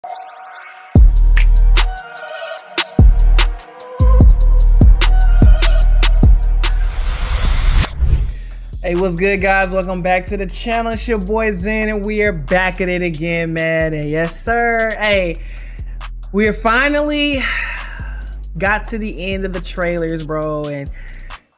Hey, what's good, guys? Welcome back to the channel. It's your boy Zen, and we are back at it again, man. And yes, sir. Hey, we are finally got to the end of the trailers, bro, and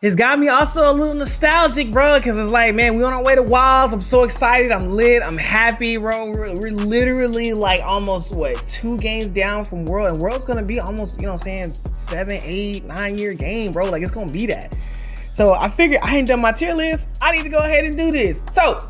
it's got me also a little nostalgic, bro, because it's like, man, we on our way to Wilds. I'm so excited. I'm lit. I'm happy, bro. We're literally like almost, what, 2 games down from World, and World's gonna be almost, you know what I'm saying, 7, 8, 9 year game, bro. Like, it's gonna be that. So I figured I ain't done my tier list. I need to go ahead and do this. So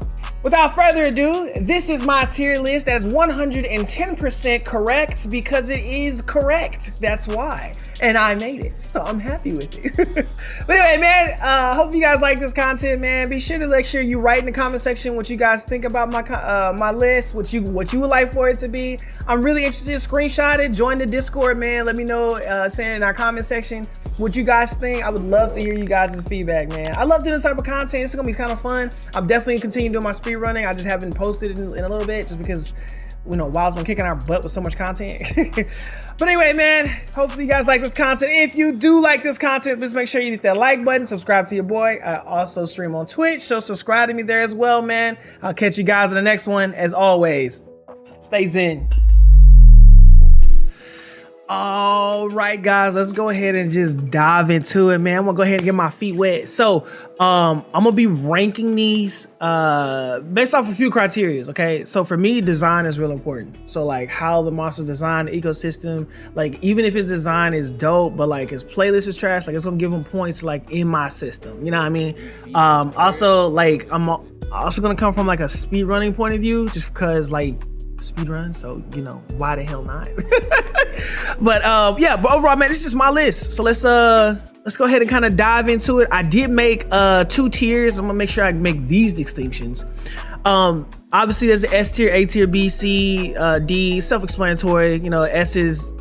without further ado, this is my tier list that's 110% correct because it is correct. That's why. And I made it, so I'm happy with it. But anyway, man, hope you guys like this content, man. Be sure to make sure you write in the comment section what you guys think about my list, what you would like for it to be. I'm really interested. Screenshot it, join the Discord, man. Let me know, saying in our comment section what you guys think. I would love to hear you guys' feedback, man. I love doing this type of content. It's gonna be kind of fun. I'm definitely continuing doing my speed running. I just haven't posted in a little bit just because, you know, Wild's been kicking our butt with so much content. But anyway, man, hopefully you guys like this content. If you do like this content, please make sure you hit that like button, subscribe to your boy. I also stream on Twitch, so subscribe to me there as well, man. I'll catch you guys in the next one. As always, stay zen. All right, guys, let's go ahead and just dive into it, man. I'm gonna go ahead and get my feet wet. So I'm gonna be ranking these based off a few criteria, okay? So for me, design is real important. So like how the monster's designed, the ecosystem, like even if his design is dope, but like his playlist is trash, like it's gonna give him points like in my system, you know what I mean? Also, like I'm also gonna come from like a speed running point of view, just because like speed run, so you know, why the hell not? But yeah, but overall, man, this is just my list. So let's go ahead and kind of dive into it. I did make 2 tiers. I'm gonna make sure I make these distinctions. Obviously there's the S tier, A tier, B, C, D, self-explanatory. You know, S is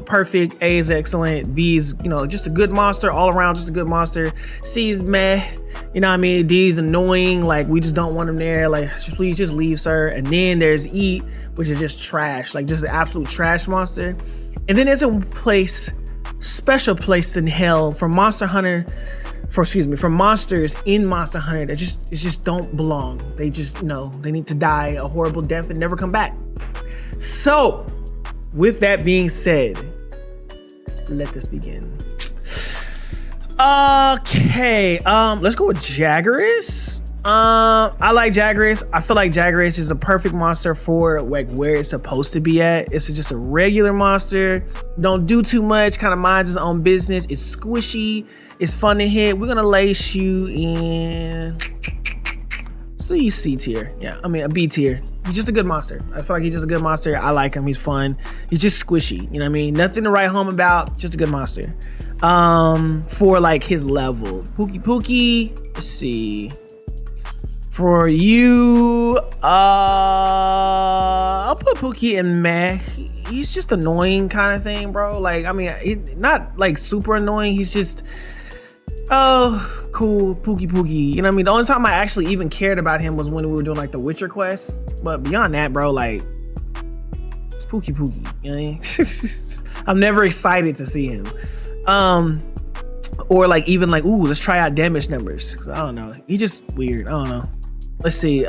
perfect, A is excellent, B is, you know, just a good monster all around, just a good monster. C is meh, you know what I mean? D is annoying, like we just don't want him there, like please just leave, sir. And then there's E, which is just trash, like just an absolute trash monster. And then there's a special place in hell for Monster Hunter, for monsters in Monster Hunter that just don't belong. They just, no, they need to die a horrible death and never come back. So with that being said, let this begin. Okay, let's go with Jagras. I like Jagras. I feel like Jagras is a perfect monster for like where it's supposed to be at. It's just a regular monster. Don't do too much, kind of minds his own business. It's squishy. It's fun to hit. We're gonna lace you in. So you C tier. Yeah, I mean a B tier. He's just a good monster. I feel like he's just a good monster. I like him. He's fun. He's just squishy. You know what I mean? Nothing to write home about. Just a good monster. For like his level. Pookie. Let's see. For you, I'll put Pookie in meh. He's just annoying kind of thing, bro. Like, I mean, not like super annoying. He's just, oh, cool, Pookie. You know what I mean? The only time I actually even cared about him was when we were doing like the Witcher quest. But beyond that, bro, like, it's Pookie. You know what I mean? I'm never excited to see him. Or like even like, ooh, let's try out damage numbers. I don't know. He's just weird. I don't know. Let's see.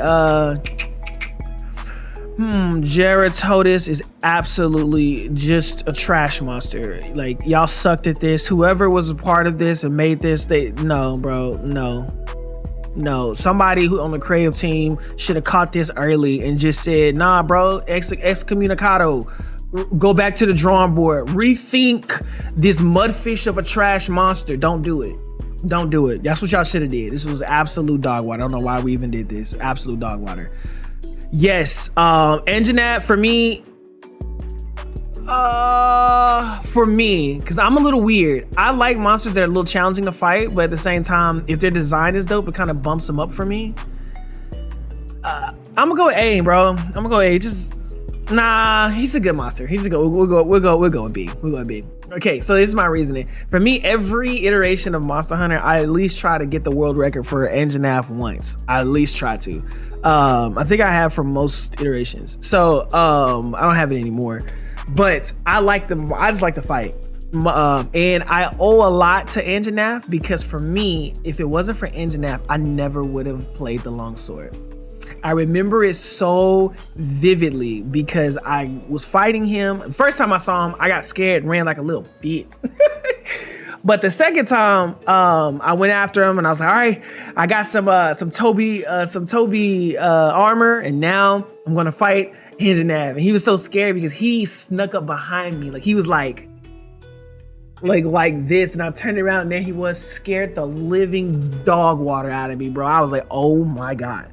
Geratotus is absolutely just a trash monster. Like, y'all sucked at this. Whoever was a part of this and made this, no, bro, no. Somebody who on the creative team should have caught this early and just said, nah, bro, excommunicado. Go back to the drawing board. Rethink this mudfish of a trash monster. Don't do it. Don't do it. That's what y'all should have did. This was absolute dog water. I don't know why we even did this. Absolute dog water. Yes. Enginat for me, because I'm a little weird. I like monsters that are a little challenging to fight, but at the same time, if their design is dope, it kind of bumps them up for me. I'm gonna go with A, bro. I'm gonna go A. Just Nah, he's a good monster. He's a good. We'll go with B. We'll go with B. Okay, so this is my reasoning. For me, every iteration of Monster Hunter, I at least try to get the world record for Anjanath once. I at least try to. I think I have for most iterations. So I don't have it anymore. But I like them. I just like to fight. And I owe a lot to Anjanath because for me, if it wasn't for Anjanath, I never would have played the longsword. I remember it so vividly because I was fighting him. The first time I saw him, I got scared and ran like a little bitch. But the second time, I went after him and I was like, all right, I got some Toby armor, and now I'm gonna fight Anjanath. And he was so scared because he snuck up behind me, like he was like this, and I turned around and there he was, scared the living dog water out of me, bro. I was like, oh my god.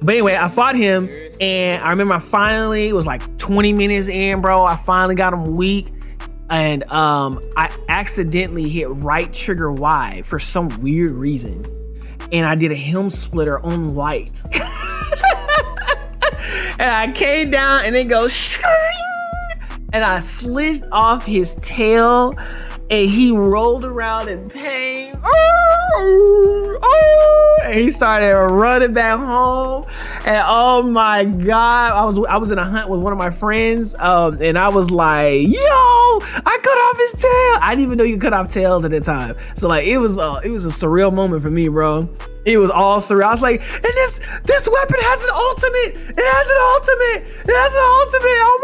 But anyway, I fought him, and I remember I finally, it was like 20 minutes in, bro. I finally got him weak, and I accidentally hit right trigger Y for some weird reason, and I did a helm splitter on white. And I came down, and it goes shing, and I sliced off his tail, and he rolled around in pain. And he started running back home, and oh my god, I was in a hunt with one of my friends, and I was like, yo, I cut off his tail. I didn't even know you could cut off tails at that time, so like it was a surreal moment for me, bro. It was all surreal. I was like, and this weapon has an ultimate. It has an ultimate. It has an ultimate. Oh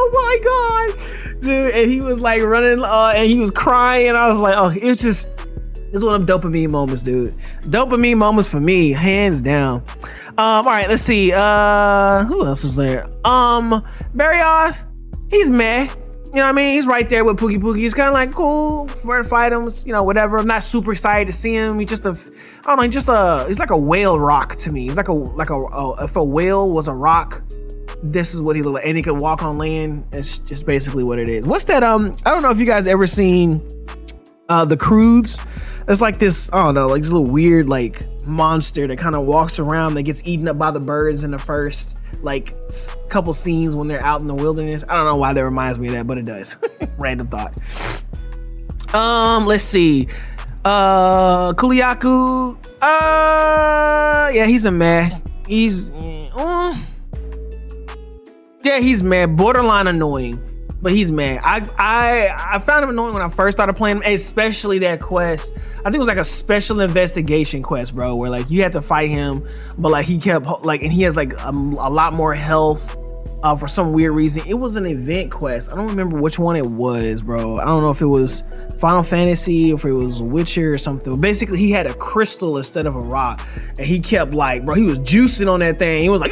my god. Dude, and he was like running, and he was crying. I was like, oh, it's one of them dopamine moments, dude. Dopamine moments for me, hands down. All right, let's see. Who else is there? Barrioth, he's meh. You know what I mean? He's right there with Pookie Pookie. He's kind of like cool for to fight him, you know, whatever. I'm not super excited to see him. He's just he's like a whale rock to me. He's like if a whale was a rock, this is what he looked like, and he could walk on land. It's just basically what it is. What's that? I don't know if you guys ever seen the Croods. It's like this, I don't know, like this little weird like monster that kind of walks around that gets eaten up by the birds in the first like couple scenes when they're out in the wilderness. I don't know why that reminds me of that, but it does. Random thought. Let's see. Kuliaku. Yeah, he's a meh. He's mad, borderline annoying, but he's mad. I found him annoying when I first started playing him, especially that quest. I think it was like a special investigation quest, bro, where like you had to fight him, but like he kept like, and he has like a lot more health for some weird reason. It was an event quest. I don't remember which one it was, bro. I don't know if it was Final Fantasy or if it was Witcher or something. But basically, he had a crystal instead of a rock, and he kept like, bro, he was juicing on that thing. He was like,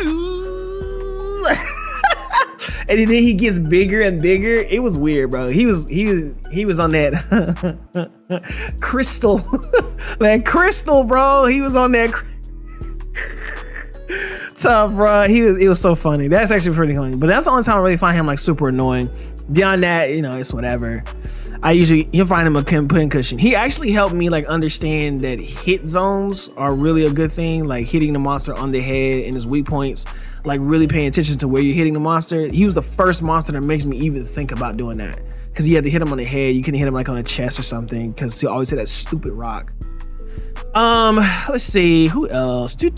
and then he gets bigger and bigger. It was weird, bro. He was on that crystal, that crystal, bro. He was on that tough, bro. It was so funny. That's actually pretty funny. But that's the only time I really find him like super annoying. Beyond that, you know, it's whatever. You'll find him a pincushion. He actually helped me like understand that hit zones are really a good thing. Like hitting the monster on the head and his weak points. Like really paying attention to where you're hitting the monster. He was the first monster that makes me even think about doing that, because you had to hit him on the head. You couldn't hit him like on the chest or something, because he always hit that stupid rock. Let's see who else. Let's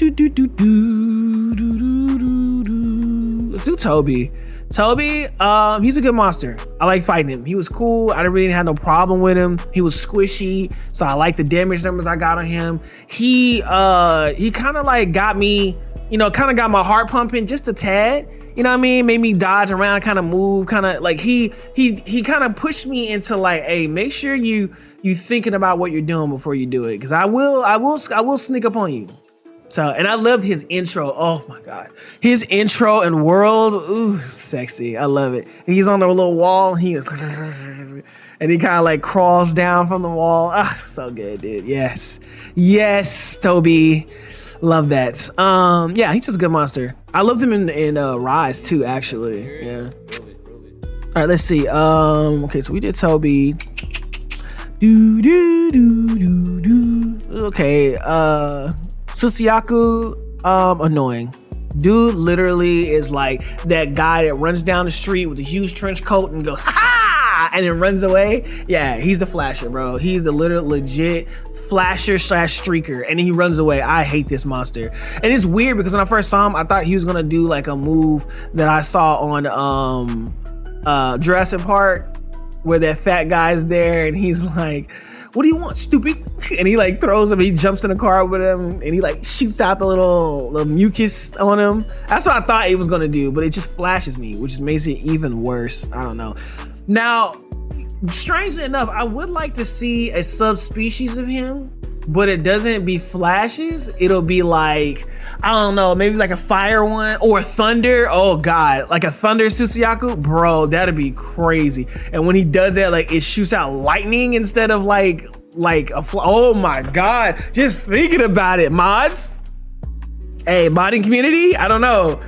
do Toby. He's a good monster. I like fighting him. He was cool. I didn't really have no problem with him. He was squishy, so I like the damage numbers I got on him. He kind of like got me, you know, kind of got my heart pumping just a tad. You know what I mean? Made me dodge around, kind of move, kind of like he kind of pushed me into like, hey, make sure you thinking about what you're doing before you do it, because I will sneak up on you. So, and I loved his intro. Oh my god, his intro and world, ooh, sexy. I love it. And he's on the little wall. He is, and he kind of like crawls down from the wall. Ah, so good, dude. Yes, Toby. Love that. Yeah, he's just a good monster. I loved him in Rise too, actually. Yeah. All right, let's see. Okay, so we did Toby. Okay. Susiyaku, annoying. Dude literally is like that guy that runs down the street with a huge trench coat and goes, ha ha, and then runs away. Yeah, he's the flasher, bro. He's the literal legit flasher / streaker, and he runs away. I hate this monster. And it's weird because when I first saw him, I thought he was gonna do like a move that I saw on Jurassic Park, where that fat guy's there and he's like, what do you want, stupid? And he like throws him, he jumps in the car with him, and he like shoots out the little mucus on him. That's what I thought he was gonna do, but it just flashes me, which just makes it even worse. I don't know. Now, strangely enough, I would like to see a subspecies of him, but it doesn't be flashes. It'll be like, I don't know, maybe like a fire one or thunder. Oh God, like a thunder Susayaku, bro, that'd be crazy. And when he does that, like it shoots out lightning instead of like oh my God, just thinking about it, mods. Hey, modding community, I don't know,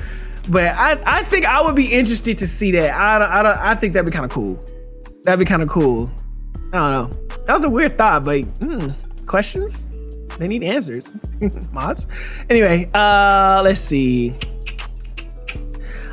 but I think I would be interested to see that. I think that'd be kind of cool. That'd be kind of cool. I don't know. That was a weird thought, but questions? They need answers. Mods. Anyway, let's see.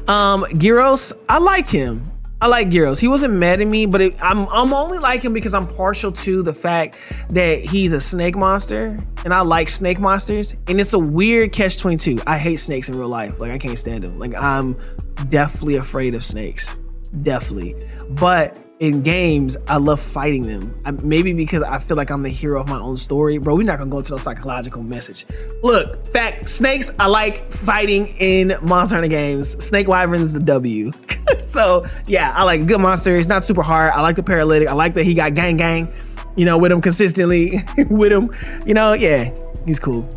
Gyros, I like him. I like Gyros. He wasn't mad at me, but I'm only like him because I'm partial to the fact that he's a snake monster, and I like snake monsters. And it's a weird catch-22. I hate snakes in real life. Like I can't stand them. Like I'm definitely afraid of snakes. Definitely. But in games, I love fighting them. Maybe because I feel like I'm the hero of my own story. Bro, we're not gonna go into no psychological message. Look, snakes, I like fighting in Monster Hunter games. Snake Wyvern's the W. So yeah, I like good monster. It's not super hard. I like the paralytic. I like that he got gang, you know, with him consistently. With him, you know, yeah, he's cool.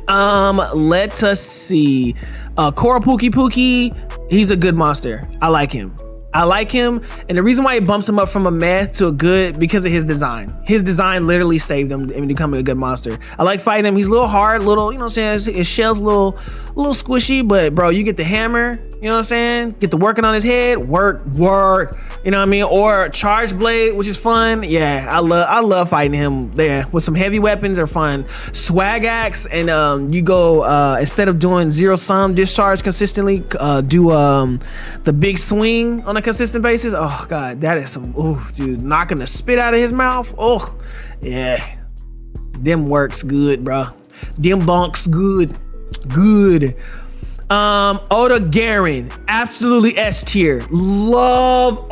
Let us see. Kora Pookie, he's a good monster. I like him. And the reason why he bumps him up from a meh to a good, because of his design. His design literally saved him in becoming a good monster. I like fighting him. He's a little hard, you know what I'm saying? His shell's a little squishy, but bro, you get the hammer, you know what I'm saying? Get the working on his head, work, you know what I mean? Or charge blade, which is fun. Yeah, I love fighting him there with some heavy weapons are fun. Swag axe, and you go, instead of doing zero sum discharge consistently, do the big swing on a consistent basis. Oh God, that is some, dude, knocking the spit out of his mouth. Oh yeah, them works good, bro. Them bunks good. Oda Garen, absolutely S tier. Love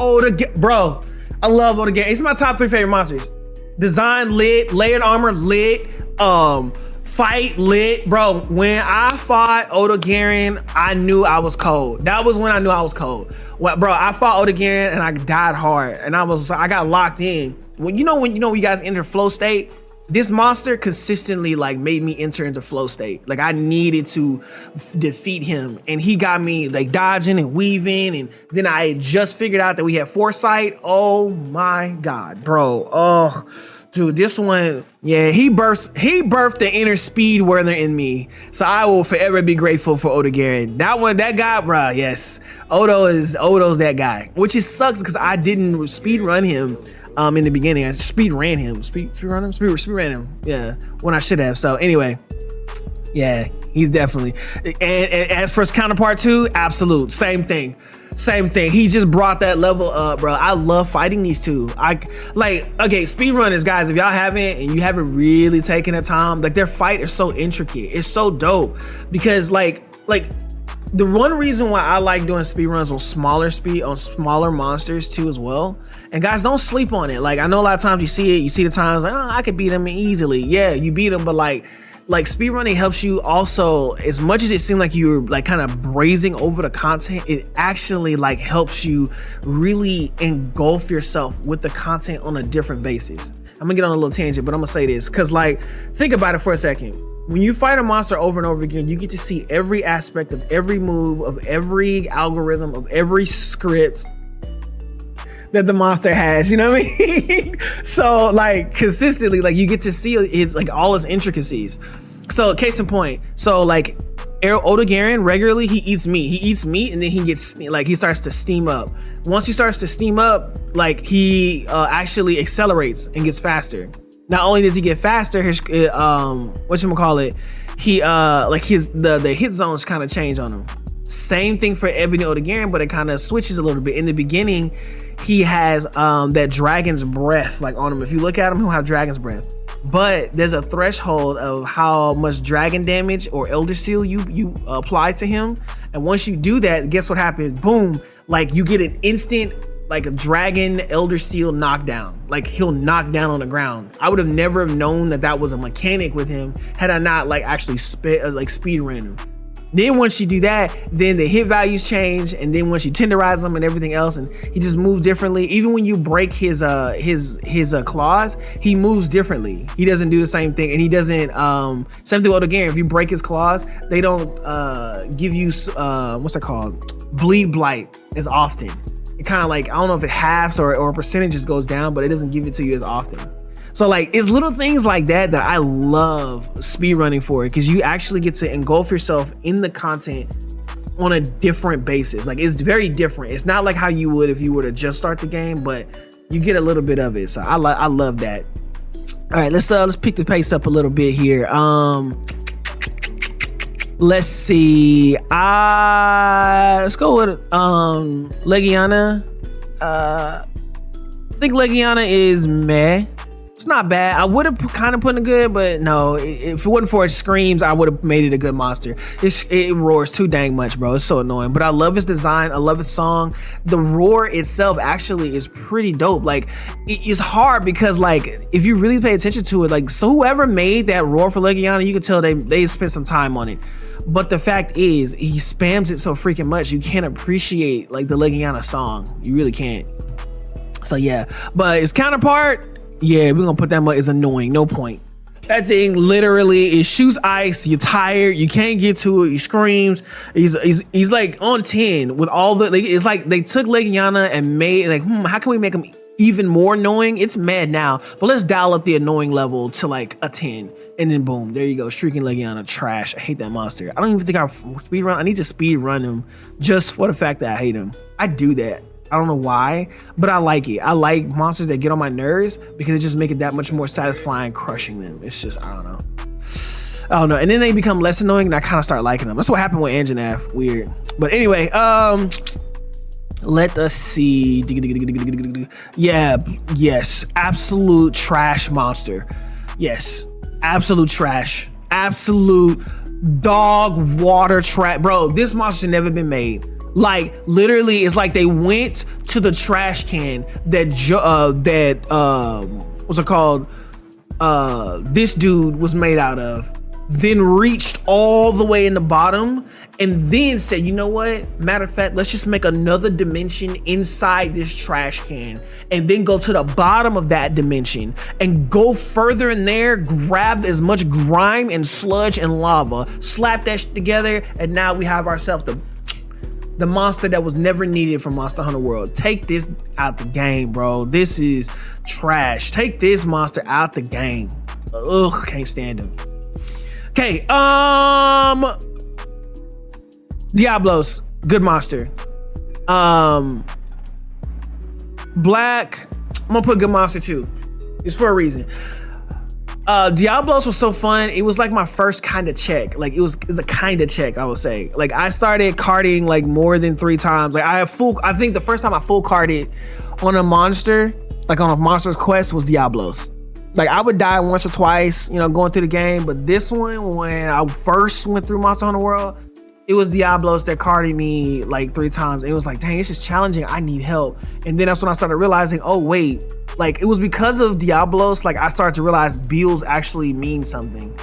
bro. I love Oda Garen. He's my top 3 favorite monsters. Design lit, layered armor lit, fight lit, bro. When I fought Oda Garen, I knew I was cold. That was when I knew I was cold. Well, bro, I fought Oda Garen and I died hard, and I got locked in. When you guys enter flow state, this monster consistently like made me enter into flow state. Like I needed to defeat him, and he got me like dodging and weaving, and then I had just figured out that we had foresight. Oh my God, bro. Oh, dude, this one, yeah, he birthed the inner speed warrior in me. So I will forever be grateful for Oda Garen. That guy, bro, yes. Odo's that guy, which it sucks because I didn't speed run him. In the beginning, I speed ran him. Yeah, when I should have. So anyway, yeah, he's definitely. And as for his counterpart too, absolute same thing. He just brought that level up, bro. I love fighting these two. Okay, speedrunners, guys, if y'all haven't and you haven't really taken the time, like their fight is so intricate. It's so dope because like. The one reason why I like doing speed runs on smaller monsters too as well. And guys, don't sleep on it. Like I know a lot of times you see the times like, oh, I could beat them easily. Yeah, you beat them, but like speedrunning helps you also, as much as it seemed like you're like kind of brazing over the content, it actually like helps you really engulf yourself with the content on a different basis. I'm gonna get on a little tangent, but I'm gonna say this because like, think about it for a second. When you fight a monster over and over again, you get to see every aspect of every move, of every algorithm, of every script that the monster has, you know what I mean? So like consistently, like you get to see it's like all its intricacies. So case in point, so like Oda Garen regularly, he eats meat and then he starts to steam up. Once he starts to steam up, like he actually accelerates and gets faster. Not only does he get faster, his he like the hit zones kind of change on him. Same thing for Ebony Odegarin, but it kind of switches a little bit. In the beginning, he has that dragon's breath like on him. If you look at him, he'll have dragon's breath. But there's a threshold of how much dragon damage or Elder Seal you apply to him. And once you do that, guess what happens? Boom, like you get an instant like a dragon Elder Seal knockdown. Like he'll knock down on the ground. I would have never have known that was a mechanic with him had I not like actually speed ran him. Then once you do that, then the hit values change, and then once you tenderize him and everything else, and he just moves differently. Even when you break his claws, he moves differently. He doesn't do the same thing, and he doesn't. Same thing with again. If you break his claws, they don't give you what's it called, bleed blight as often. It kind of like, I don't know if it halves or percentages goes down, but it doesn't give it to you as often. So like it's little things like that I love speedrunning for, because you actually get to engulf yourself in the content on a different basis. Like it's very different. It's not like how you would if you were to just start the game, but you get a little bit of it. So I love that. All right, let's pick the pace up a little bit here. Let's see. Let's go with Legiana. I think Legiana is meh. It's not bad. I would have kind of put it good, but no, if it wasn't for its screams, I would have made it a good monster. It roars too dang much, bro. It's so annoying, but I love its design. I love its song. The roar itself actually is pretty dope. Like it's hard because like, if you really pay attention to it, like, so whoever made that roar for Legiana, you can tell they spent some time on it. But the fact is, he spams it so freaking much, you can't appreciate like the Legiana song. You really can't. So yeah, but its counterpart, yeah, we're gonna put that much is annoying. No point. That thing literally, it shoots ice. You're tired. You can't get to it. He screams. He's like on 10 with all the. Like, it's like they took Legiana and made like, how can we make him even more annoying? It's mad now, but let's dial up the annoying level to like a 10, and then boom, there you go. Shrieking Legiana, trash. I hate that monster. I don't even think I speed run. I need to speed run him just for the fact that I hate him. I do that. I don't know why, but I like it. I like monsters that get on my nerves because it just make it that much more satisfying crushing them. It's just, I don't know. And then they become less annoying and I kind of start liking them. That's what happened with Anjanath. Weird. But anyway, let us see. Yeah, yes, absolute trash monster. Yes, absolute trash. Absolute dog water trash. Bro, this monster never been made. Like literally, it's like they went to the trash can that what's it called? This dude was made out of, then reached all the way in the bottom, and then said, you know what? Matter of fact, let's just make another dimension inside this trash can, and then go to the bottom of that dimension and go further in there, grab as much grime and sludge and lava, slap that shit together, and now we have ourselves the monster that was never needed from Monster Hunter World. Take this out the game, bro. This is trash. Take this monster out the game. Ugh, can't stand him. Okay, Diablos, good monster. Black, I'm gonna put good monster too. It's for a reason. Diablos was so fun. It was like my first kind of check. Like it's a kind of check, I would say. Like I started carding like more than 3 times. Like I think the first time I full carded on a monster, like on a monster's quest, was Diablos. Like I would die once or twice, you know, going through the game. But this one, when I first went through Monster Hunter World, it was Diablos that carded me like 3 times. It was like, dang, this is challenging. I need help. And then that's when I started realizing, oh wait, like it was because of Diablos, like I started to realize builds actually mean something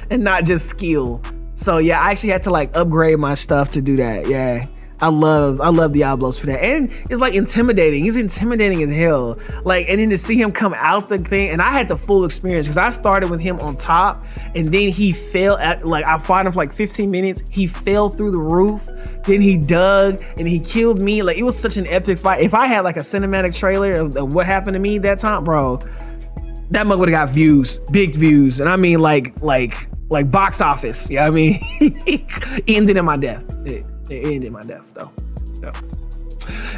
and not just skill. So yeah, I actually had to like upgrade my stuff to do that. Yeah. I love Diablos for that. And it's like intimidating. He's intimidating as hell. Like, and then to see him come out the thing, and I had the full experience because I started with him on top, and then he fell at, like, I fought him for like 15 minutes. He fell through the roof, then he dug and he killed me. Like, it was such an epic fight. If I had like a cinematic trailer of what happened to me that time, bro, that mug would have got views, big views. And I mean like box office. Yeah, I mean, ended in my death. It ended my death though. So.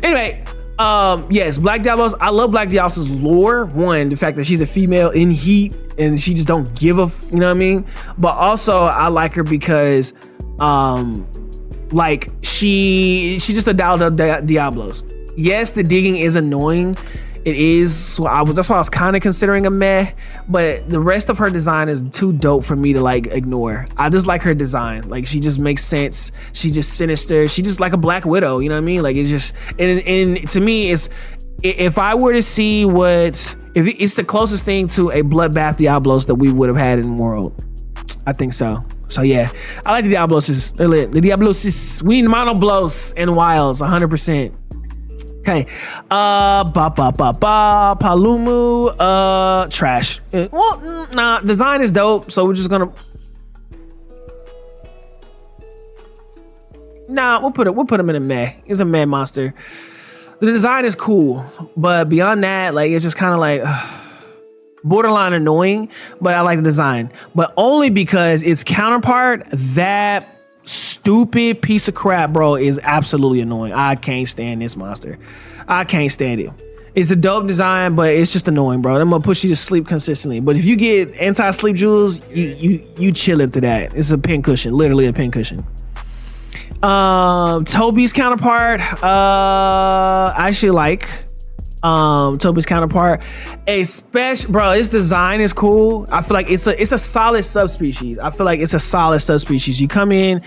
Anyway, Yes, Black Diablos. I love Black Diablos' lore. One, the fact that she's a female in Heat and she just don't give a, you know what I mean? But also I like her because, like she's just a dialed up Diablos. Yes, the digging is annoying. It is. So that's why I was kind of considering a meh, but the rest of her design is too dope for me to like ignore. I just like her design. Like she just makes sense. She's just sinister. She just like a Black Widow. You know what I mean? Like it's just and to me, it's if I were to see if it's the closest thing to a bloodbath Diablos that we would have had in the world. I think so. So yeah, I like the Diabloses. They're lit. The Diabloses. We need mono blows and wilds 100%. Okay, Palumu, trash. Well, nah, design is dope, so we're just gonna. Nah, we'll put him in a meh. He's a meh monster. The design is cool, but beyond that, like it's just kind of like borderline annoying. But I like the design, but only because its counterpart, that stupid piece of crap, bro, is absolutely annoying. I can't stand this monster. I can't stand it. It's a dope design, but it's just annoying, bro. I'm gonna push you to sleep consistently. But if you get anti-sleep jewels, you chill after that. It's a pin cushion, literally a pin cushion. Toby's counterpart, I actually like Toby's counterpart, especially, bro, its design is cool. I feel like it's a solid subspecies. You come in,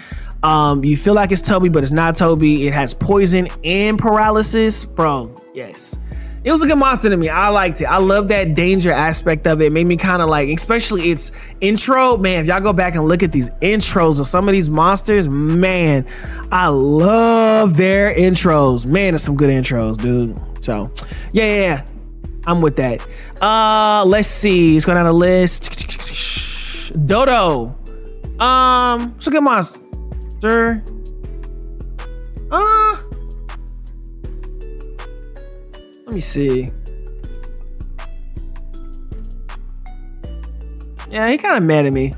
you feel like it's Toby, but it's not Toby. It has poison and paralysis, bro. Yes, it was a good monster to me. I liked it. I love that danger aspect of it. It made me kind of like, especially its intro, man. If y'all go back and look at these intros of some of these monsters, man, I love their intros. Man, there's some good intros, dude. So yeah, I'm with that. Let's see, let's go down the list. Dodo, it's a good monster. Let me see. Yeah, he kind of mad at me.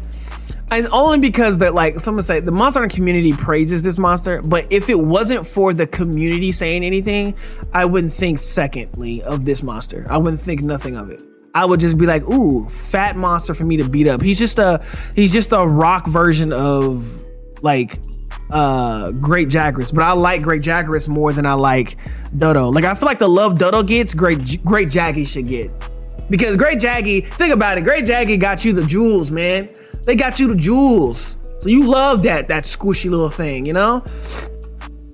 It's only because that, like, someone say the Monster Hunter community praises this monster, but if it wasn't for the community saying anything, I wouldn't think secondly of this monster. I wouldn't think nothing of it. I would just be like, ooh, fat monster for me to beat up. He's just a rock version of like Great Jagras, but I like Great Jagras more than I like Dodo. Like I feel like the love Dodo gets, Great Jaggy should get, because Great Jaggy, think about it, Great Jaggy got you the jewels, man. They got you the jewels, so you love that squishy little thing, you know.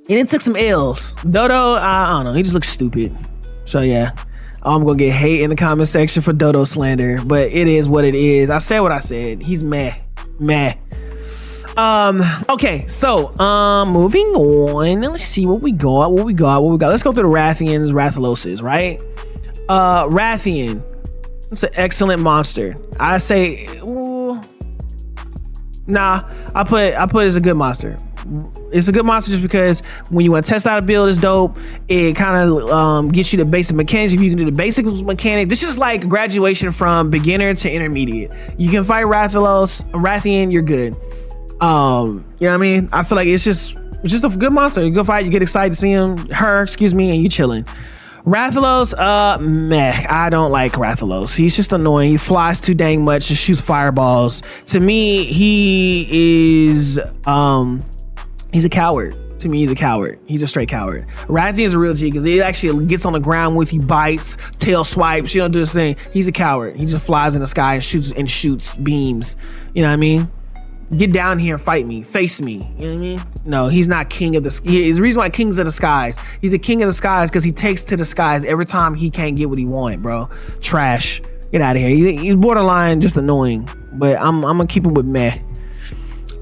And it took some L's. Dodo, I don't know, he just looks stupid. So yeah, I'm gonna get hate in the comment section for Dodo slander, but it is what it is. I said what I said. He's meh. Okay, so moving on. Let's see what we got. Let's go through the Rathians, Rathaloses, right? Rathian. It's an excellent monster. I say, nah, I put it as a good monster. It's a good monster just because when you want to test out a build, it's dope. It kind of gets you the basic mechanics. If you can do the basic mechanics, this is like graduation from beginner to intermediate. You can fight Rathian, you're good. You know what I mean? I feel like it's just a good monster. You go fight, you get excited to see him, and you chilling. Rathalos, meh. I don't like Rathalos. He's just annoying. He flies too dang much and shoots fireballs. To me, he is he's a coward. To me, he's a coward. He's a straight coward. Rathian is a real G because he actually gets on the ground with you, bites, tail swipes, you know, do this thing. He's a coward. He just flies in the sky and shoots beams. You know what I mean? Get down here and fight me, face me. You know what I mean? No, he's not king of the skies. He's the reason why Kings of the Skies. He's a king of the skies because he takes to the skies every time he can't get what he want, bro. Trash. Get out of here. He's borderline just annoying, but I'm gonna keep him with meh.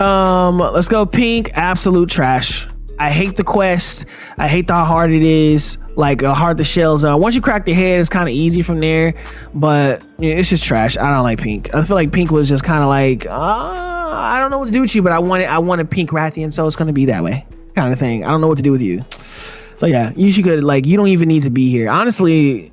Let's go Pink. Absolute trash. I hate the quest. I hate how hard it is. Like how hard the shells are. Once you crack the head, it's kind of easy from there, but yeah, it's just trash. I don't like Pink. I feel like Pink was just kind of like, I don't know what to do with you, but I wanted Pink Rathian, so it's gonna be that way, kind of thing. I don't know what to do with you. So yeah, you could, like, you don't even need to be here. Honestly,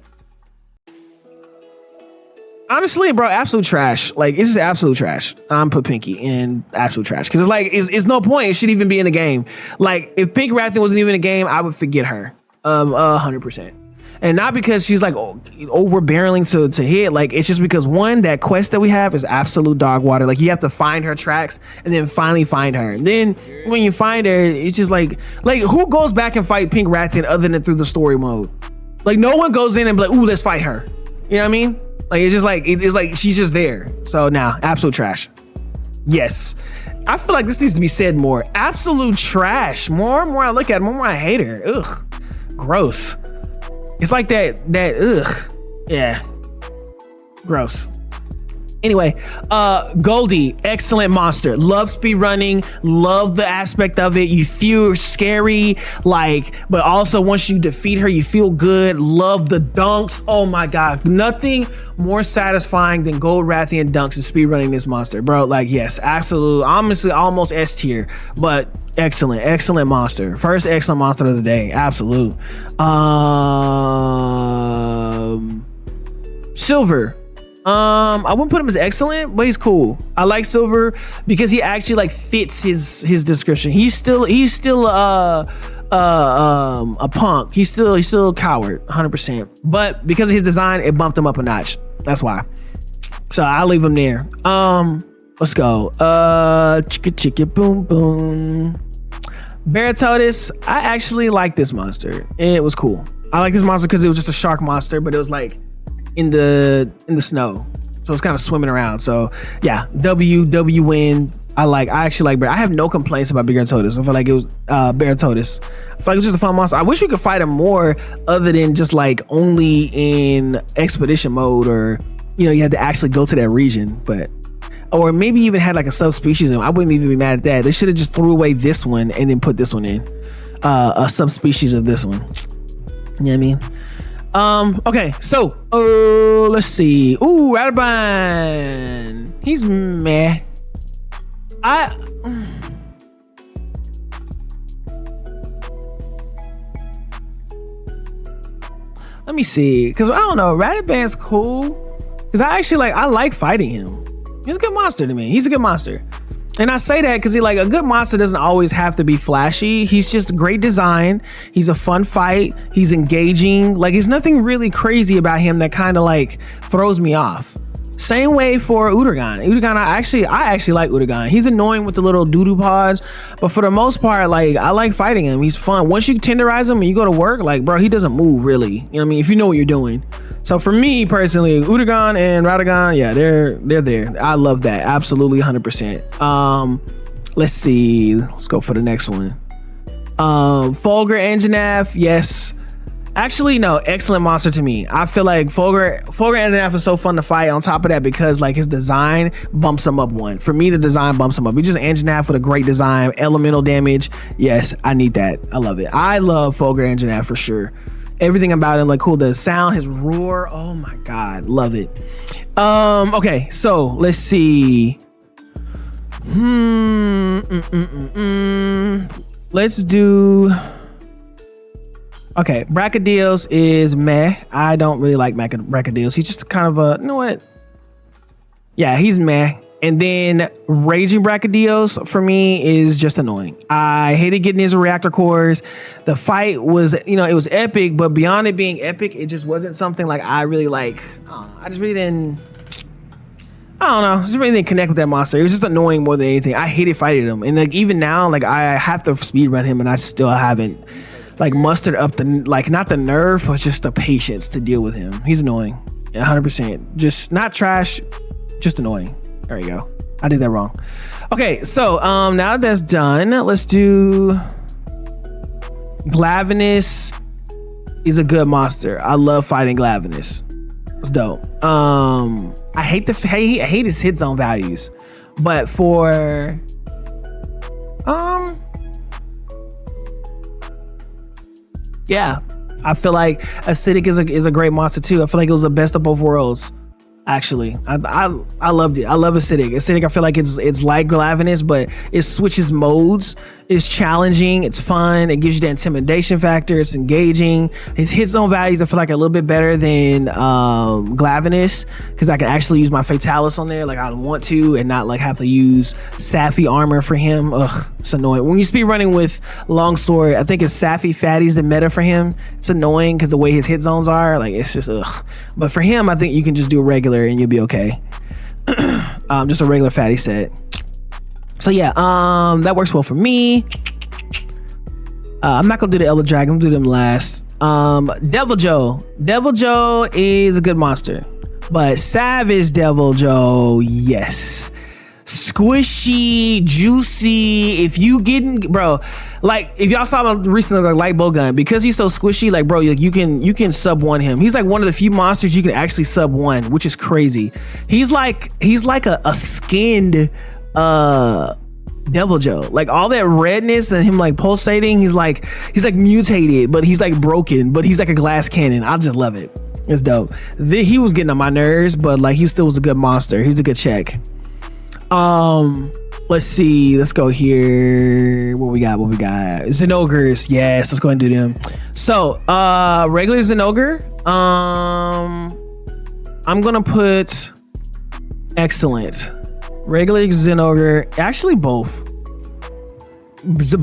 bro, absolute trash. Like, it's just absolute trash. I'm put Pinky in absolute trash because it's like it's no point. It should even be in the game. Like, if Pink Rathian wasn't even in the game, I would forget her. 100%. And not because she's like overbearing to hit. Like, it's just because one, that quest that we have is absolute dog water. Like, you have to find her tracks and then finally find her. And then when you find her, it's just like who goes back and fight Pink Rathian other than through the story mode? Like, no one goes in and be like, ooh, let's fight her. You know what I mean? Like, it's just like it's like she's just there. So now, absolute trash. Yes. I feel like this needs to be said more. Absolute trash. More and more I look at her, more I hate her. Ugh. Gross. It's like that ugh. Yeah. Gross. Anyway, Goldie, excellent monster. Love speed running, love the aspect of it. You feel scary, like, but also once you defeat her, you feel good. Love the dunks. Oh my God, nothing more satisfying than Gold Rathian dunks and speed running this monster, bro. Like, yes, absolute, honestly, almost S tier, but excellent monster. First excellent monster of the day, absolute. Silver. I wouldn't put him as excellent, but he's cool. I like Silver because he actually like fits his description. He's still a punk. He's still a coward, 100%. But because of his design, it bumped him up a notch. That's why. So I'll leave him there. Let's go. Chicka boom boom. Baratotis. I actually like this monster. It was cool. I like this monster because it was just a shark monster, but it was like in the snow, so it's kind of swimming around. So yeah, W win. I actually like Bear. I have no complaints about Baratotis. I feel like it was Baratotis. I feel like it was just a fun monster. I wish we could fight him more other than just like only in expedition mode, or you had to actually go to that region, but or maybe even had like a subspecies of him. I wouldn't even be mad at that. They should have just threw away this one and then put this one in a subspecies of this one. You know what I mean? Okay, so let's see. Ooh, Radabine. He's meh. Let me see, because I don't know, Radabine's cool. Because I like fighting him. He's a good monster to me. He's a good monster. And I say that because a good monster doesn't always have to be flashy. He's just great design. He's a fun fight. He's engaging. Like, there's nothing really crazy about him that kind of like throws me off. Same way for Udragon. I actually like Udragon. He's annoying with the little doo-doo pods, but for the most part, like, I like fighting him. He's fun. Once you tenderize him and you go to work, like, bro, he doesn't move really. You know what I mean? If you know what you're doing. So for me personally, Udragon and Radagon, yeah, they're there. I love that. Absolutely 100%. Let's see. Let's go for the next one. Fulgur and Janaf, yes. Actually, no, excellent monster to me. I feel like Fulgur and Janaf is so fun to fight. On top of that, because like his design bumps him up one. For me, the design bumps him up. He's just Anjanath with a great design, elemental damage. Yes, I need that. I love it. I love Fulgur and Janaf for sure. Everything about him, like, cool. The sound, his roar, oh my God, love it. Okay, so let's see. Let's do. Okay, Brachydios is meh. I don't really like Brachydios. He's just kind of a, you know what? Yeah, he's meh. And then Raging Brachydios for me is just annoying. I hated getting his reactor cores. The fight was, it was epic, but beyond it being epic, it just wasn't something like I really like. I just really didn't connect with that monster. It was just annoying more than anything. I hated fighting him. And like even now, like I have to speed run him and I still haven't like mustered up the, like, not the nerve, but just the patience to deal with him. He's annoying. 100%. Just not trash, just annoying. There you go. I did that wrong. Okay, so now that's done, let's do Glavenus. Is a good monster. I love fighting Glavenus. It's dope. I hate his hit zone values, but for yeah, I feel like Acidic is a great monster too. I feel like it was the best of both worlds. Actually, I loved it. I love acidic. Acidic, I feel like it's like Glavenus, but it switches modes. It's challenging. It's fun. It gives you the intimidation factor. It's engaging. His hit zone values I feel like a little bit better than Glavenus, because I can actually use my Fatalis on there like I want to, and not like have to use Safi armor for him. Ugh, it's annoying. When you speed running with Longsword, I think it's Safi Fatty's the meta for him. It's annoying because the way his hit zones are, like it's just ugh. But for him, I think you can just do a regular and you'll be okay. Just a regular fatty set. So yeah, that works well for me. I'm not gonna do the Elder Dragon, I'm gonna do them last. Devil Joe. Devil Joe is a good monster, but Savage Devil Joe, yes. Squishy, juicy. If you getting, bro, like if y'all saw recently like light bow gun, because he's so squishy, like bro, you can sub one him. He's like one of the few monsters you can actually sub one, which is crazy. He's like a skinned Devil Joe. Like all that redness and him like pulsating, he's like mutated, but he's like broken, but he's like a glass cannon. I just love it. It's dope. He was getting on my nerves, but like he still was a good monster. He was a good check. Let's see, let's go here. What we got? Zenogres. Yes, let's go ahead and do them. So regular Zenogre, I'm gonna put excellent. Regular Zenogre, actually both.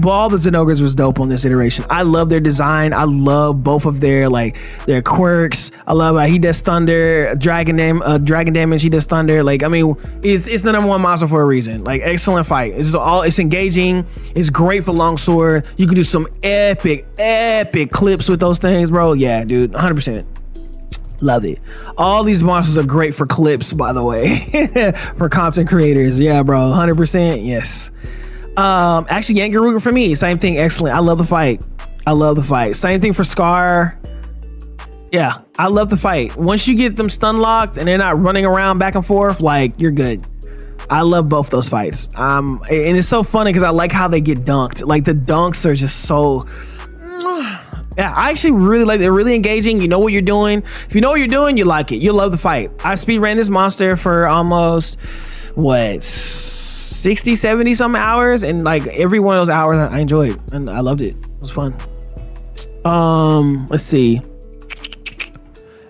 All the Zenogres was dope on this iteration. I love their design. I love both of their quirks. I love how he does thunder, dragon damage. He does thunder. Like I mean, it's the number one monster for a reason. Like excellent fight. It's engaging. It's great for longsword. You can do some epic clips with those things, bro. Yeah, dude, 100%. Love it. All these monsters are great for clips, by the way, for content creators. Yeah, bro, 100%. Yes. Actually, Yangaruga for me, same thing. Excellent. I love the fight. Same thing for Scar. Yeah, I love the fight. Once you get them stun locked and they're not running around back and forth, like you're good. I love both those fights. And it's so funny because I like how they get dunked. Like the dunks are just so. Yeah, I actually really like. They're really engaging. You know what you're doing. If you know what you're doing, you like it. You love the fight. I speed ran this monster for almost 60, 70 some hours, and like every one of those hours I enjoyed and I loved it. It was fun. Let's see.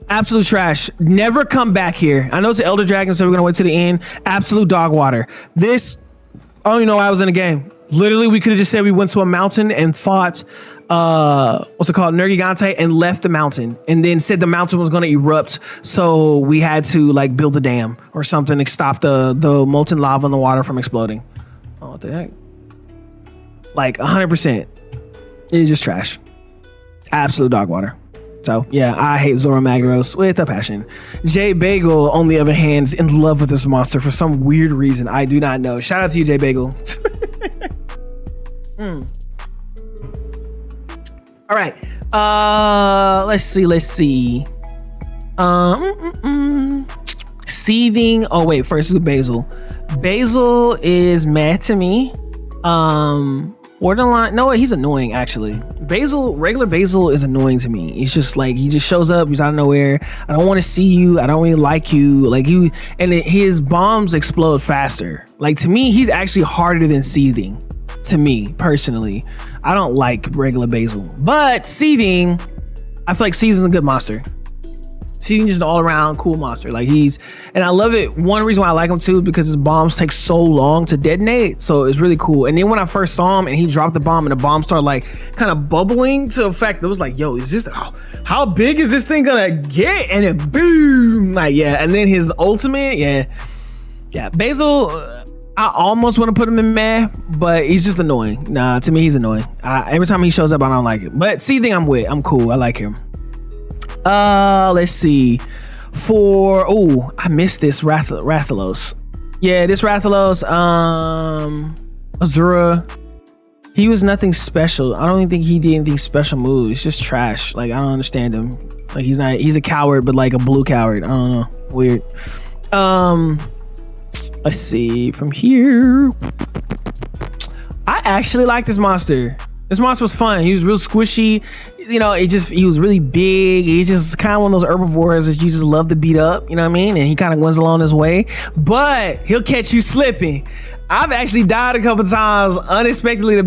Absolute trash. Never come back here. I know it's an Elder Dragon, so we're gonna wait to the end. Absolute dog water. This, I don't even know why I was in the game. Literally, we could have just said we went to a mountain and fought what's it called, Nergigante, and left the mountain, and then said the mountain was going to erupt, so we had to like build a dam or something to stop the molten lava in the water from exploding. Oh, what the heck? Like 100%. It's just trash. Absolute dog water. So yeah, I hate Zoro Magdaros with a passion. J Bagel, on the other hand, is in love with this monster for some weird reason. I do not know. Shout out to you, J Bagel. All right. Let's see. Seething. Oh wait, first with Basil. Basil is mad to me. Borderline. No, he's annoying actually. Regular Basil is annoying to me. He's just like, he just shows up. He's out of nowhere. I don't want to see you. I don't really like you. Like you, and his bombs explode faster. Like to me, he's actually harder than Seething. To me personally, I don't like regular Basil, but Seething, I feel like Seething's a good monster. Seething's just an all-around cool monster. Like and I love it. One reason why I like him too, because his bombs take so long to detonate, so it's really cool. And then when I first saw him and he dropped the bomb and the bomb started like kind of bubbling to the fact that it was like, yo, is this how big is this thing gonna get? And it boom, like yeah. And then his ultimate, yeah. Basil. I almost want to put him in meh, but he's just annoying. Nah, to me, he's annoying. Every time he shows up, I don't like it. But Seething, I'm cool. I like him. Let's see. I missed this Rathalos. Yeah, this Rathalos. Azura. He was nothing special. I don't even think he did anything special moves. It's just trash. Like I don't understand him. Like he's a coward, but like a blue coward. I don't know. Weird. Let's see from here. I actually like this monster. This monster was fun. He was real squishy. you know, he was really big. He's just kind of one of those herbivores that you just love to beat up, you know what I mean? And he kind of wins along his way, but he'll catch you slipping. I've actually died a couple times unexpectedly to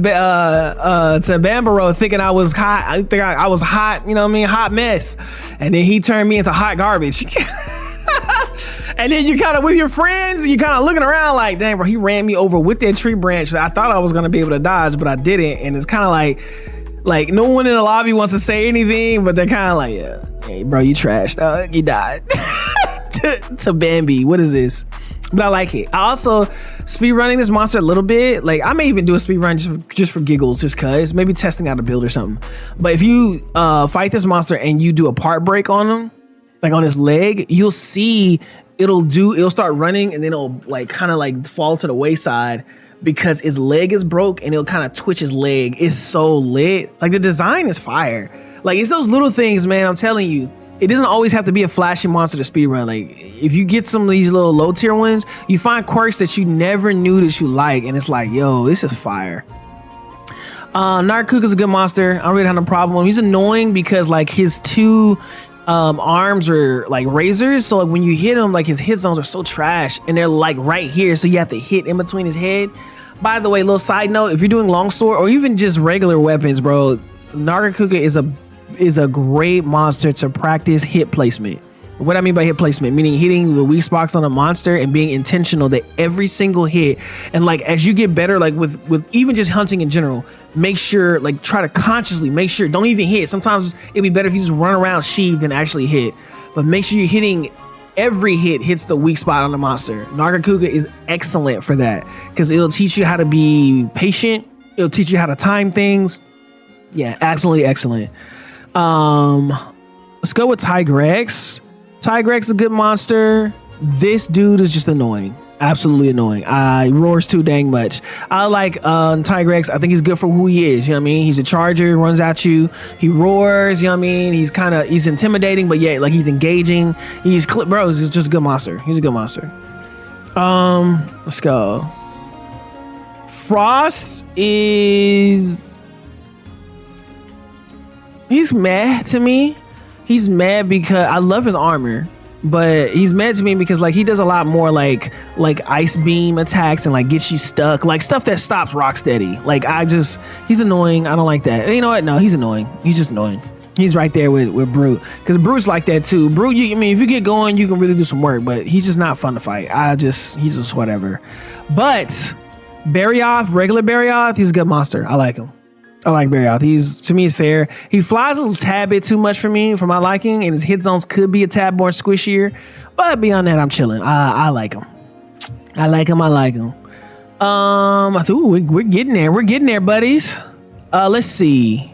Bambaro, thinking I was hot. I think I was hot, you know what I mean? Hot mess. And then he turned me into hot garbage. And then you kind of, with your friends, you kind of looking around like, dang, bro, he ran me over with that tree branch. I thought I was going to be able to dodge, but I didn't. And it's kind of like no one in the lobby wants to say anything, but they're kind of like, yeah, hey, bro, you trashed. You died. to Bambi. What is this? But I like it. I also speed running this monster a little bit. Like, I may even do a speed run just for giggles, just cause maybe testing out a build or something. But if you fight this monster and you do a part break on him, like on his leg, you'll see it'll start running and then it'll like kind of like fall to the wayside because his leg is broke and it'll kind of twitch his leg. It's so lit. Like, the design is fire. Like, it's those little things, man. I'm telling you. It doesn't always have to be a flashy monster to speedrun. Like, if you get some of these little low tier ones, you find quirks that you never knew that you like, and it's like, yo, this is fire. Narcook is a good monster. I don't really have no problem with him. He's annoying because like his two arms are like razors, so like when you hit him, like his hit zones are so trash, and they're like right here, so you have to hit in between his head. By the way, little side note, if you're doing longsword or even just regular weapons, bro, Narcook is a great monster to practice hit placement. What I mean by hit placement, meaning hitting the weak spots on a monster and being intentional that every single hit, and like as you get better, like with even just hunting in general, make sure, like, try to consciously make sure, don't even hit. Sometimes it'd be better if you just run around sheathed and actually hit, but make sure you're hitting every hit hits the weak spot on the monster. Nargacuga is excellent for that because it'll teach you how to be patient. It'll teach you how to time things. Yeah, absolutely excellent. Let's go with Tigrex. Tigrex is a good monster. This dude is just annoying. Absolutely annoying. He roars too dang much. I like Tigrex. I think he's good for who he is. You know what I mean? He's a charger, runs at you. He roars. You know what I mean? He's intimidating, but yeah, like he's engaging. He's just a good monster. He's a good monster. Let's go. Frost is... he's mad to me. He's mad because I love his armor, but he's mad to me because like he does a lot more like ice beam attacks and like gets you stuck, like stuff that stops Rocksteady. Like he's annoying. I don't like that. And you know what? No, he's annoying. He's just annoying. He's right there with Brute, because Brute's like that too. Brute, I mean, if you get going, you can really do some work, but he's just not fun to fight. He's just whatever. But Barioth, regular Barioth, he's a good monster. I like him. I like Barioth. To me, he's fair. He flies a little tad bit too much for me, for my liking, and his hit zones could be a tad more squishier. But beyond that, I'm chilling. I like him. I like him. I think we're getting there. We're getting there, buddies. Let's see.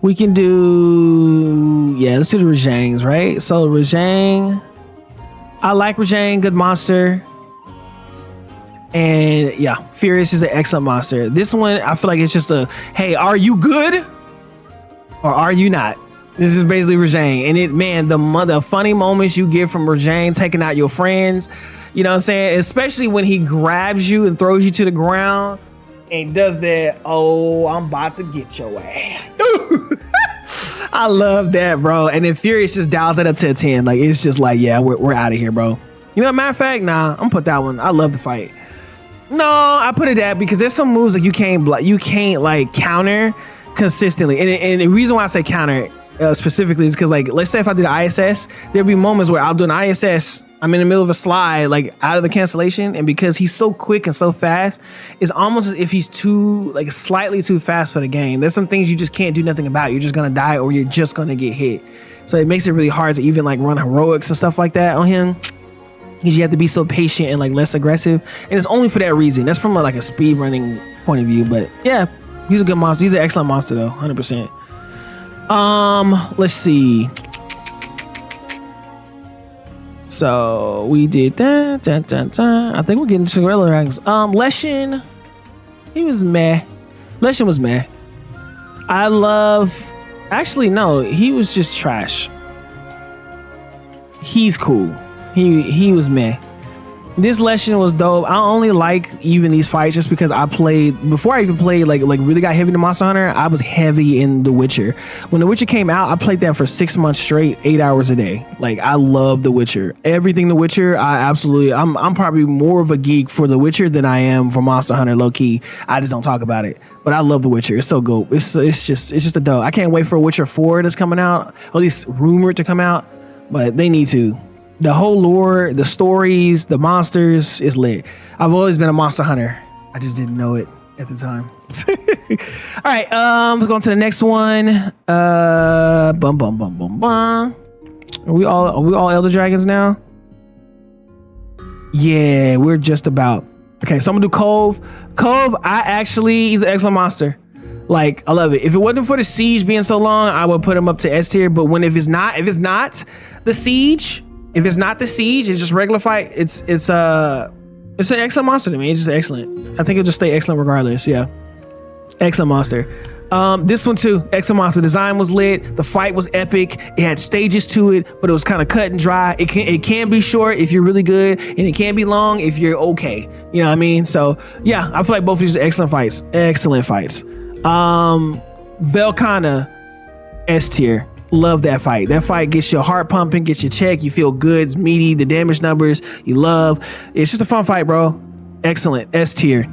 We can do, let's do the Rajangs, right? So Rajang, I like Rajang, good monster. And yeah, Furious is an excellent monster. This one, I feel like it's just hey, are you good or are you not? This is basically Rajang. And the funny moments you get from Rajang taking out your friends, you know what I'm saying? Especially when he grabs you and throws you to the ground and does that, oh, I'm about to get your ass. I love that, bro. And then Furious just dials it up to a 10. Like, it's just like, yeah, we're out of here, bro. You know, matter of fact, nah, I'm gonna put that one. I love the fight. No, I put it at because there's some moves that you can't like counter consistently, and the reason why I say counter specifically is because, like, let's say if I do the ISS, there'll be moments where I'll do an ISS, I'm in the middle of a slide, like out of the cancellation, and because he's so quick and so fast, it's almost as if he's slightly too fast for the game. There's some things you just can't do nothing about. You're just gonna die or you're just gonna get hit. So it makes it really hard to even like run heroics and stuff like that on him, because you have to be so patient and like less aggressive, and it's only for that reason. That's from like a speed running point of view. But yeah, he's a good monster. He's an excellent monster though, 100%. Let's see. So we did that. I think we're getting to the regular ranks. Leshen, he was meh. Leshen was meh. Actually no, he was just trash. He's cool. He was meh. This lesson was dope. I only like even these fights just because I played before I even played like really got heavy into Monster Hunter. I was heavy in The Witcher. When The Witcher came out, I played that for 6 months straight, 8 hours a day. Like I love The Witcher. Everything The Witcher, I'm probably more of a geek for The Witcher than I am for Monster Hunter. Low key, I just don't talk about it. But I love The Witcher. It's so good. It's just a dope. I can't wait for Witcher 4 that's coming out. Or at least rumored to come out. But they need to. The whole lore, the stories, the monsters is lit. I've always been a Monster Hunter. I just didn't know it at the time. All right, let's go on to the next one. Bum bum bum bum bum. Are we all Elder Dragons now? Yeah, we're just about. Okay, so I'm gonna do Cove. Cove, he's an excellent monster. Like, I love it. If it wasn't for the siege being so long, I would put him up to S tier. But if it's not the siege, it's just regular fight. It's an excellent monster to me. It's just excellent. I think it'll just stay excellent regardless. Yeah, excellent monster. This one too, excellent monster. Design was lit. The fight was epic. It had stages to it, but it was kind of cut and dry. It can be short if you're really good, and it can be long if you're okay. You know what I mean? So yeah, I feel like both of these are excellent fights. Excellent fights. Velkhana, S tier. Love that fight. That fight gets your heart pumping, gets your check. You feel good. It's meaty. The damage numbers you love. It's just a fun fight, bro. Excellent. S tier.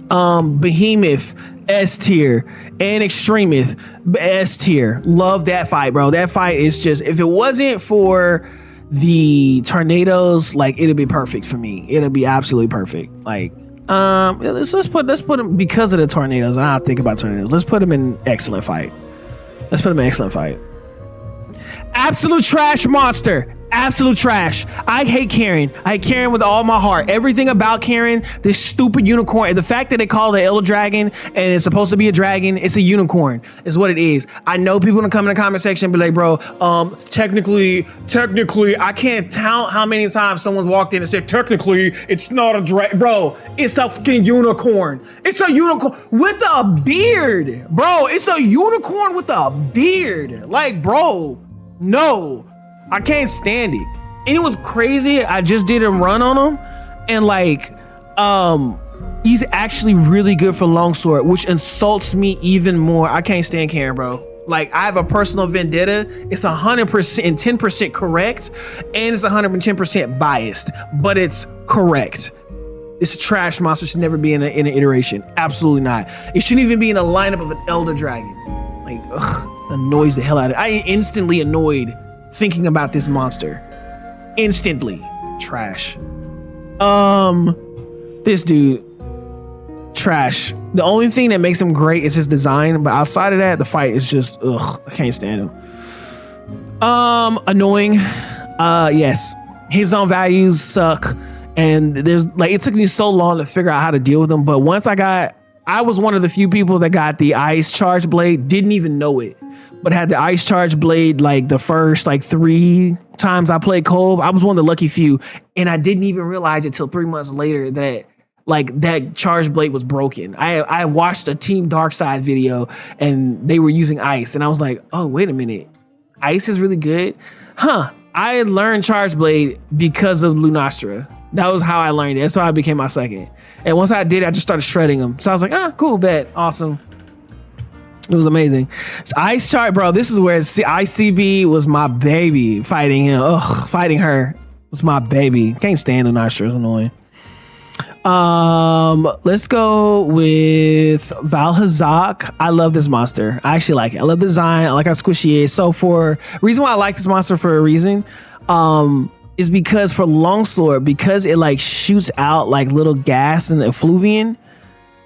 Behemoth, S tier. And Extremeth, S tier. Love that fight, bro. That fight is just, if it wasn't for the tornadoes, like it'd be perfect for me. It'll be absolutely perfect. Like, let's put him, because of the tornadoes. I don't think about tornadoes. Let's put him in excellent fight. Absolute trash monster. Absolute trash. I hate Karen. I hate Karen with all my heart. Everything about Karen, this stupid unicorn, the fact that they call it an elder dragon and it's supposed to be a dragon, it's a unicorn, is what it is. I know people gonna come in the comment section and be like, bro, technically, I can't count how many times someone's walked in and said, technically, it's not a dragon. Bro, it's a fucking unicorn. It's a unicorn with a beard. Bro, it's a unicorn with a beard. Like, bro, no. I can't stand it. And it was crazy. I just did a run on him, and like, he's actually really good for longsword, which insults me even more. I can't stand Karen, bro. Like, I have a personal vendetta. It's 100% and 10% correct, and it's 110% biased, but it's correct. It's a trash monster. Should never be in an iteration. Absolutely not. It shouldn't even be in a lineup of an elder dragon. Like, annoys the hell out of it. I instantly annoyed thinking about this monster. Instantly. Trash. This dude, trash. The only thing that makes him great is his design, but outside of that, the fight is just, I can't stand him. Annoying. Yes, his own values suck, and there's like, it took me so long to figure out how to deal with them, but once I was one of the few people that got the ice charge blade, didn't even know it, but had the ice charge blade like the first like 3 times I played Cove. I was one of the lucky few, and I didn't even realize it till 3 months later that like that charge blade was broken. I watched a Team Darkside video and they were using ice, and I was like, oh, wait a minute, ice is really good, huh? I learned charge blade because of Lunastra. That was how I learned it. That's why I became my second. And once I did it, I just started shredding them. So I was like, cool, bet, awesome. It was amazing. Ice chart, bro. This is where ICB was my baby. Fighting him, fighting her was my baby. Can't stand Lunastra. It's annoying. Let's go with Valhazak. I love this monster. I actually like it. I love the design. I like how squishy it is. So for reason why I like this monster for a reason, is because for longsword, because it like shoots out like little gas and effluvian,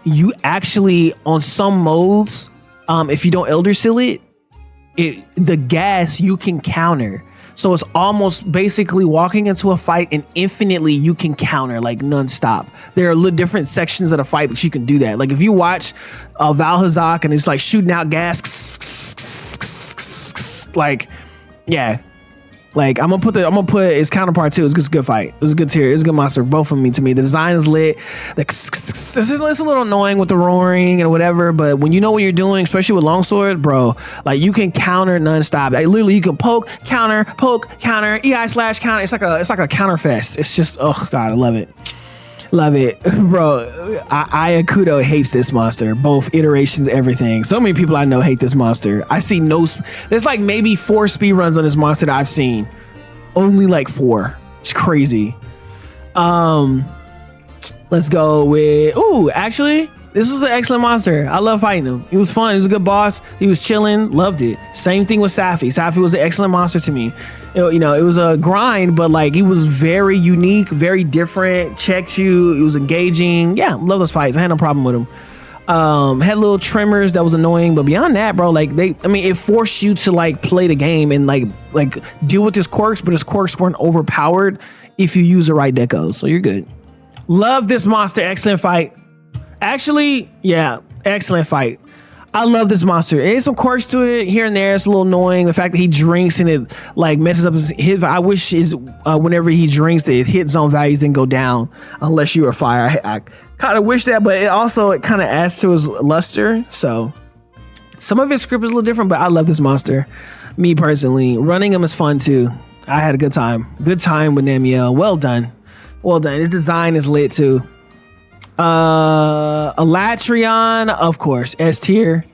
you actually on some modes, if you don't elder seal it, the gas you can counter. So it's almost basically walking into a fight and infinitely you can counter like non-stop. There are different sections of the fight that you can do that. Like if you watch Valhazak and it's like shooting out gas, like, yeah, Like I'm gonna put its counterpart too. It's just a good fight. It was a good tier. It was a good monster. Both of them to me. The design is lit. It's a little annoying with the roaring and whatever, but when you know what you're doing, especially with longsword, bro, like you can counter nonstop. Like literally, you can poke, counter, EI slash counter. It's like a counter fest. It's just, oh god, I love it. Love it, bro. Ayakudo hates this monster. Both iterations, everything. So many people I know hate this monster. I see there's like maybe 4 speed runs on this monster that I've seen. Only like 4. It's crazy. Let's go with, actually, this was an excellent monster. I love fighting him. He was fun. He was a good boss. He was chilling. Loved it. Same thing with Safi. Safi was an excellent monster to me. You know, it was a grind, but like he was very unique, very different. Checked you. It was engaging. Yeah, love those fights. I had no problem with him. Had little tremors that was annoying, but beyond that, bro, like it forced you to like play the game and like deal with his quirks, but his quirks weren't overpowered if you use the right decos. So you're good. Love this monster. Excellent fight. Actually, yeah, excellent fight. I love this monster. There's some quirks to it here and there. It's a little annoying. The fact that he drinks and it like messes up his hit. I wish whenever he drinks, the hit zone values didn't go down unless you were fire. I kind of wish that, but it kind of adds to his luster. So some of his script is a little different, but I love this monster. Me personally, running him is fun too. I had a good time. Good time with Namiel. Well done. Well done. His design is lit too. Elatrion, of course, S tier.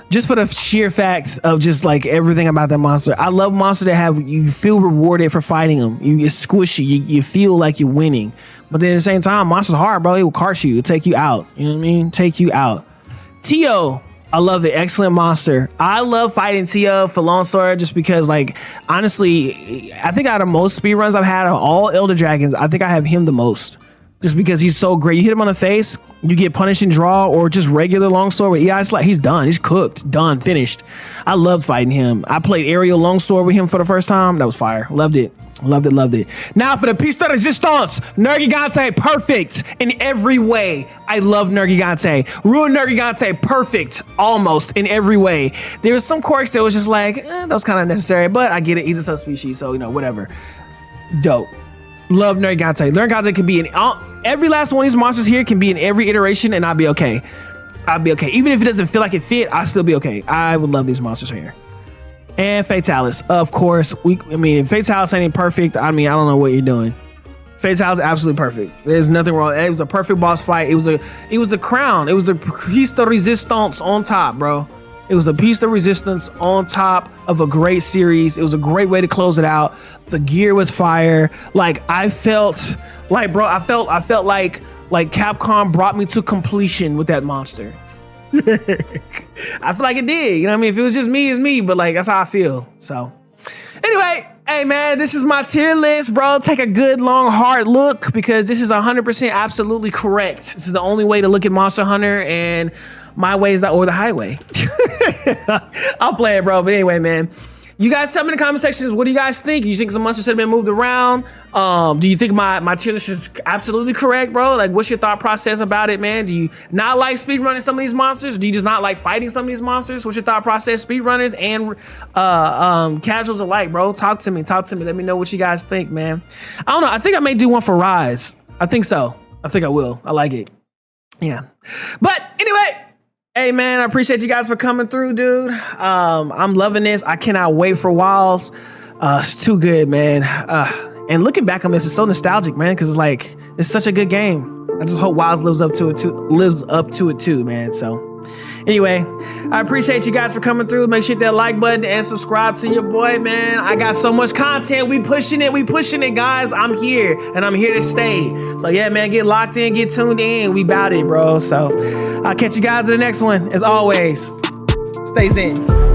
Just for the sheer facts of just like everything about that monster. I love monsters that you feel rewarded for fighting them. It's squishy. You feel like you're winning. But then at the same time, monster's hard, bro. It will cart you. It'll take you out. You know what I mean? Take you out. Tio, I love it. Excellent monster. I love fighting Tio for longsword just because, like, honestly, I think out of most speedruns I've had of all Elder Dragons, I think I have him the most. Just because he's so great. You hit him on the face, you get punish and draw, or just regular longsword with EI slap. He's done. He's cooked. Done. Finished. I love fighting him. I played aerial longsword with him for the first time. That was fire. Loved it. Loved it. Loved it. Now for the piece de resistance. Nergigante, perfect in every way. I love Nergigante. Ruin Nergigante, perfect almost in every way. There was some quirks that was just like, that was kind of necessary, but I get it. He's a subspecies, so, you know, whatever. Dope. Love Nergigante. Nergigante can be in every last one of these monsters here, can be in every iteration, and I'll be okay. I'll be okay. Even if it doesn't feel like it fit, I'll still be okay. I would love these monsters here. And Fatalis, of course. If Fatalis ain't perfect, I don't know what you're doing. Fatalis is absolutely perfect. There's nothing wrong. It was a perfect boss fight. It was the crown. It was the piece de resistance on top, bro. It was a piece of resistance on top of a great series. It was a great way to close it out. The gear was fire. Like I felt like Capcom brought me to completion with that monster. I feel like it did. You know what I mean? If it was just me, it's me. But like that's how I feel. So anyway, hey man, this is my tier list, bro. Take a good long hard look because this is 100% absolutely correct. This is the only way to look at Monster Hunter, and my way is or the highway. I'll play it, bro. But anyway, man, you guys tell me in the comment sections, what do you guys think? You think some monsters should have been moved around? Do you think my tier list is absolutely correct, bro? Like, what's your thought process about it, man? Do you not like speedrunning some of these monsters? Do you just not like fighting some of these monsters? What's your thought process? Speedrunners and casuals alike, bro. Talk to me. Let me know what you guys think, man. I don't know. I think I may do one for Rise. I think so. I think I will. I like it. Yeah. But anyway, hey man, I appreciate you guys for coming through, dude. I'm loving this. I cannot wait for Wilds. It's too good, man. And looking back on this, it's so nostalgic, man, because it's like it's such a good game. I just hope Wilds lives up to it too, man. So anyway, I appreciate you guys for coming through. Make sure you hit that like button and subscribe to your boy, man. I got so much content. We pushing it, guys. I'm here and I'm here to stay. So yeah, man, get locked in, get tuned in. We bout it, bro. So I'll catch you guys in the next one. As always, stay zen.